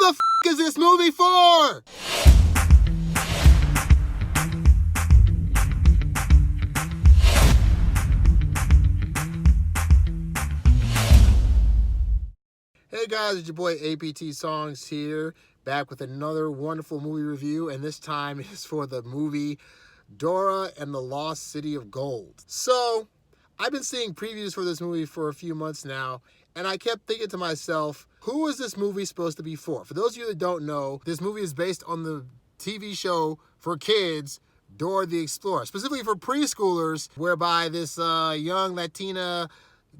the f*** is this movie for? Hey guys, it's your boy APT Songs here, back with another wonderful movie review, and this time is for the movie Dora and the Lost City of Gold. So, I've been seeing previews for this movie for a few months now, and I kept thinking to myself, who is this movie supposed to be for? For those of you that don't know, this movie is based on the TV show for kids, Dora the Explorer, specifically for preschoolers, whereby this young Latina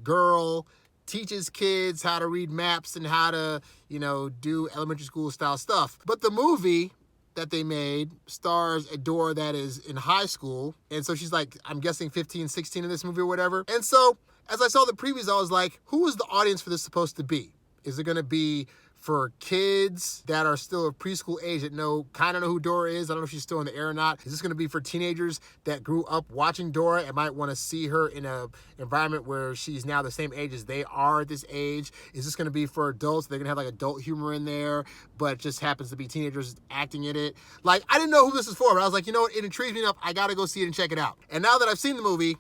girl teaches kids how to read maps and how to, do elementary school style stuff. But the movie that they made stars a Dora that is in high school. And so she's like, I'm guessing 15, 16 in this movie or whatever. And so as I saw the previews, I was like, who is the audience for this supposed to be? Is it going to be for kids that are still of preschool age that kind of know who Dora is? I don't know if she's still in the air or not. Is this going to be for teenagers that grew up watching Dora and might want to see her in an environment where she's now the same age as they are at this age? Is this going to be for adults? They're going to have like adult humor in there, but it just happens to be teenagers acting in it. Like, I didn't know who this is for, but I was like, what? It intrigues me enough. I got to go see it and check it out. And now that I've seen the movie,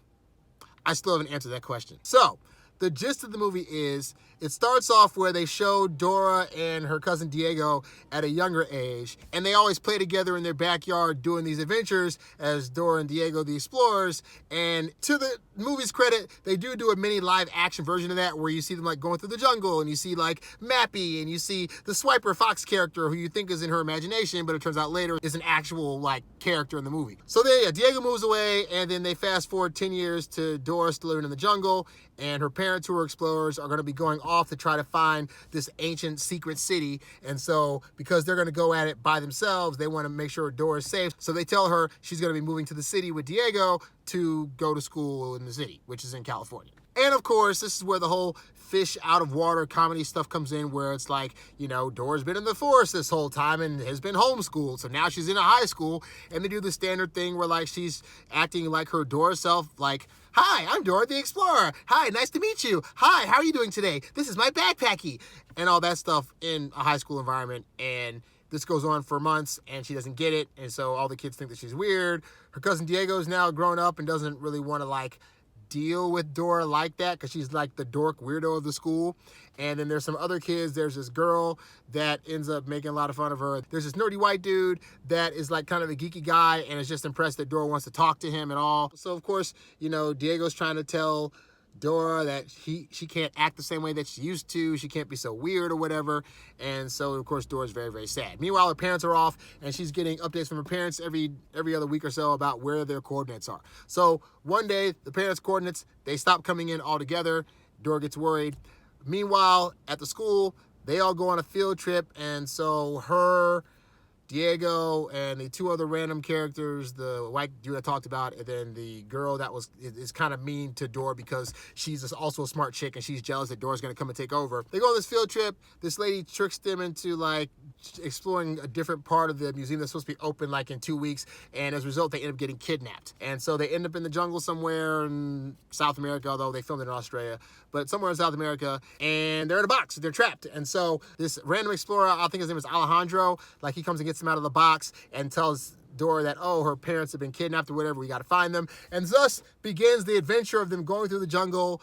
I still haven't answered that question. So, the gist of the movie is, it starts off where they show Dora and her cousin Diego at a younger age, and they always play together in their backyard doing these adventures as Dora and Diego the Explorers. And to the movie's credit, they do a mini live action version of that where you see them like going through the jungle, and you see like Mappy, and you see the Swiper Fox character who you think is in her imagination, but it turns out later is an actual like character in the movie. So Diego moves away, and then they fast forward 10 years to Dora still living in the jungle, and her parents, who are explorers, are going to be going off to try to find this ancient secret city. And so because they're going to go at it by themselves, they want to make sure Dora is safe. So they tell her she's going to be moving to the city with Diego to go to school in the city, which is in California. And of course, this is where the whole fish out of water comedy stuff comes in, where it's like, Dora's been in the forest this whole time and has been homeschooled. So now she's in a high school, and they do the standard thing where like she's acting like her Dora self, like, hi, I'm Dora the Explorer. Hi, nice to meet you. Hi, how are you doing today? This is my backpacky. And all that stuff in a high school environment. And this goes on for months, and she doesn't get it. And so all the kids think that she's weird. Her cousin Diego's now grown up and doesn't really want to like deal with Dora like that, because she's like the dork weirdo of the school. And then there's some other kids. There's this girl that ends up making a lot of fun of her. There's this nerdy white dude that is like kind of a geeky guy and is just impressed that Dora wants to talk to him and all. So of course, Diego's trying to tell Dora that she can't act the same way that she used to. She can't be so weird or whatever. And so, of course, Dora's very, very sad. Meanwhile, her parents are off, and she's getting updates from her parents every other week or so about where their coordinates are. So one day, the parents' coordinates, they stop coming in altogether. Dora gets worried. Meanwhile, at the school, they all go on a field trip, and so her, Diego, and the two other random characters, the white dude I talked about, and then the girl that is kind of mean to Dora because she's also a smart chick and she's jealous that Dora's going to come and take over. They go on this field trip. This lady tricks them into like exploring a different part of the museum that's supposed to be open like in 2 weeks, and as a result they end up getting kidnapped. And so they end up in the jungle somewhere in South America, although they filmed it in Australia, but somewhere in South America, and they're in a box. They're trapped. And so this random explorer, I think his name is Alejandro, like he comes and gets them out of the box and tells Dora that, her parents have been kidnapped or whatever, we got to find them. And thus begins the adventure of them going through the jungle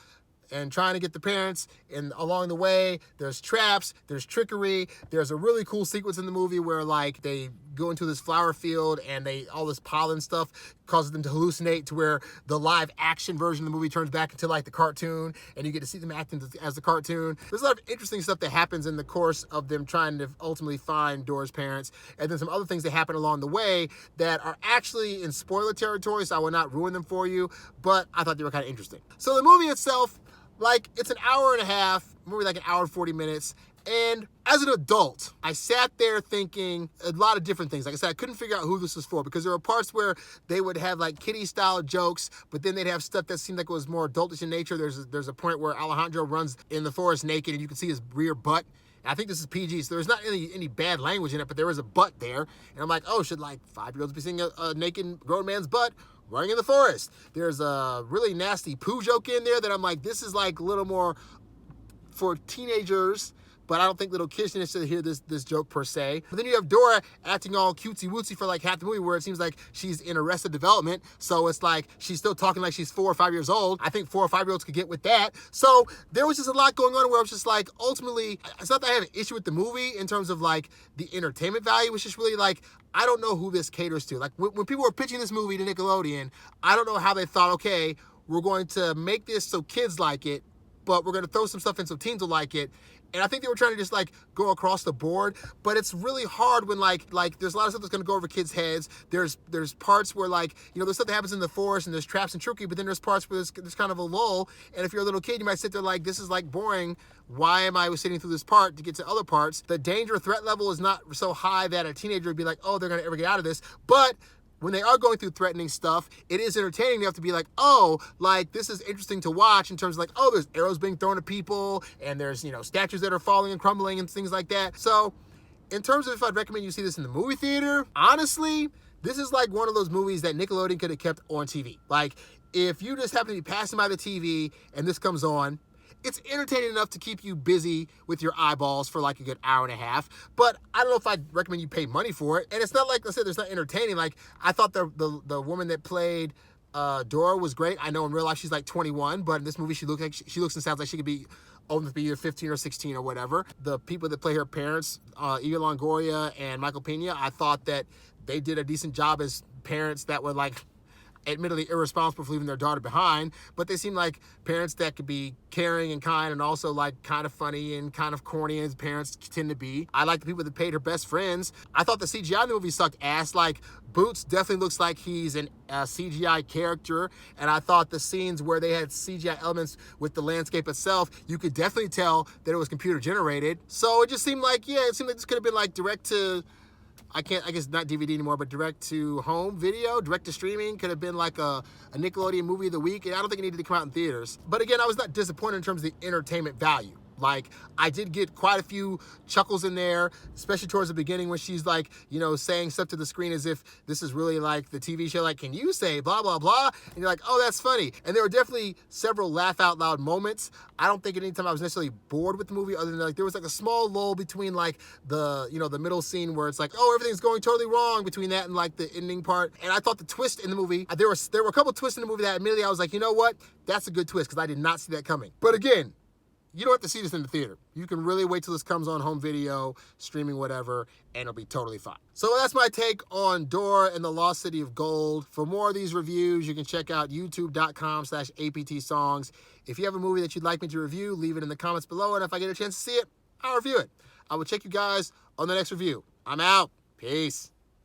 and trying to get the parents. And along the way, there's traps, there's trickery. There's a really cool sequence in the movie where like they go into this flower field and all this pollen stuff causes them to hallucinate, to where the live action version of the movie turns back into like the cartoon, and you get to see them acting as the cartoon. There's a lot of interesting stuff that happens in the course of them trying to ultimately find Dora's parents, and then some other things that happen along the way that are actually in spoiler territory, so I will not ruin them for you, but I thought they were kind of interesting. So the movie itself, like, it's an hour and a half, maybe like an hour and 40 minutes. And as an adult, I sat there thinking a lot of different things. Like I said, I couldn't figure out who this was for, because there were parts where they would have like kiddie style jokes, but then they'd have stuff that seemed like it was more adultish in nature. There's a point where Alejandro runs in the forest naked and you can see his rear butt. And I think this is PG, so there's not any bad language in it, but there is a butt there. And I'm like, should like 5-year-olds be seeing a naked grown man's butt running in the forest? There's a really nasty poo joke in there that I'm like, this is like a little more for teenagers, but I don't think little kids should necessarily hear this joke per se. But then you have Dora acting all cutesy-wootsy for like half the movie, where it seems like she's in Arrested Development, so it's like she's still talking like she's 4 or 5 years old. I think 4 or 5-year-olds could get with that. So there was just a lot going on where I was just like, ultimately, it's not that I have an issue with the movie in terms of like the entertainment value. It's just really like, I don't know who this caters to. Like when people were pitching this movie to Nickelodeon, I don't know how they thought, okay, we're going to make this so kids like it, but we're going to throw some stuff in so teens will like it. And I think they were trying to just like go across the board, but it's really hard when like there's a lot of stuff that's gonna go over kids' heads. There's parts where like, you know, there's stuff that happens in the forest and there's traps and trickery, but then there's parts where there's kind of a lull. And if you're a little kid, you might sit there like, this is like boring. Why am I sitting through this part to get to other parts? The danger threat level is not so high that a teenager would be like, oh, they're gonna ever get out of this. But when they are going through threatening stuff, it is entertaining enough to be like, oh, like this is interesting to watch in terms of like, oh, there's arrows being thrown at people and there's, you know, statues that are falling and crumbling and things like that. So in terms of if I'd recommend you see this in the movie theater, honestly, this is like one of those movies that Nickelodeon could have kept on TV. Like if you just happen to be passing by the TV and this comes on, it's entertaining enough to keep you busy with your eyeballs for like a good hour and a half. But I don't know if I'd recommend you pay money for it. And it's not like I said, it's not entertaining. Like I thought the woman that played Dora was great. I know in real life she's like 21, but in this movie she looks and sounds like she could be old enough to be either 15 or 16 or whatever. The people that play her parents, Eva Longoria and Michael Pena, I thought that they did a decent job as parents that were like admittedly irresponsible for leaving their daughter behind, but they seem like parents that could be caring and kind and also like kind of funny and kind of corny as parents tend to be. I like the people that played her best friends. I thought the CGI in the movie sucked ass. Like Boots definitely looks like he's a CGI character, and I thought the scenes where they had CGI elements with the landscape itself, you could definitely tell that it was computer generated. So it just seemed like, yeah, it seemed like this could have been like direct to, I guess not DVD anymore, but direct to home video, direct to streaming. Could have been like a Nickelodeon movie of the week, and I don't think it needed to come out in theaters. But again, I was not disappointed in terms of the entertainment value. Like, I did get quite a few chuckles in there, especially towards the beginning when she's like, you know, saying stuff to the screen as if this is really like the TV show, like, can you say blah, blah, blah? And you're like, oh, that's funny. And there were definitely several laugh out loud moments. I don't think at any time I was necessarily bored with the movie, other than like, there was like a small lull between like the, you know, the middle scene where it's like, oh, everything's going totally wrong, between that and like the ending part. And I thought the twist in the movie, there were a couple twists in the movie that immediately I was like, you know what? That's a good twist, because I did not see that coming. But again, you don't have to see this in the theater. You can really wait till this comes on home video, streaming, whatever, and it'll be totally fine. So that's my take on Dora and the Lost City of Gold. For more of these reviews, you can check out youtube.com/APTsongs. If you have a movie that you'd like me to review, leave it in the comments below, and if I get a chance to see it, I'll review it. I will check you guys on the next review. I'm out. Peace.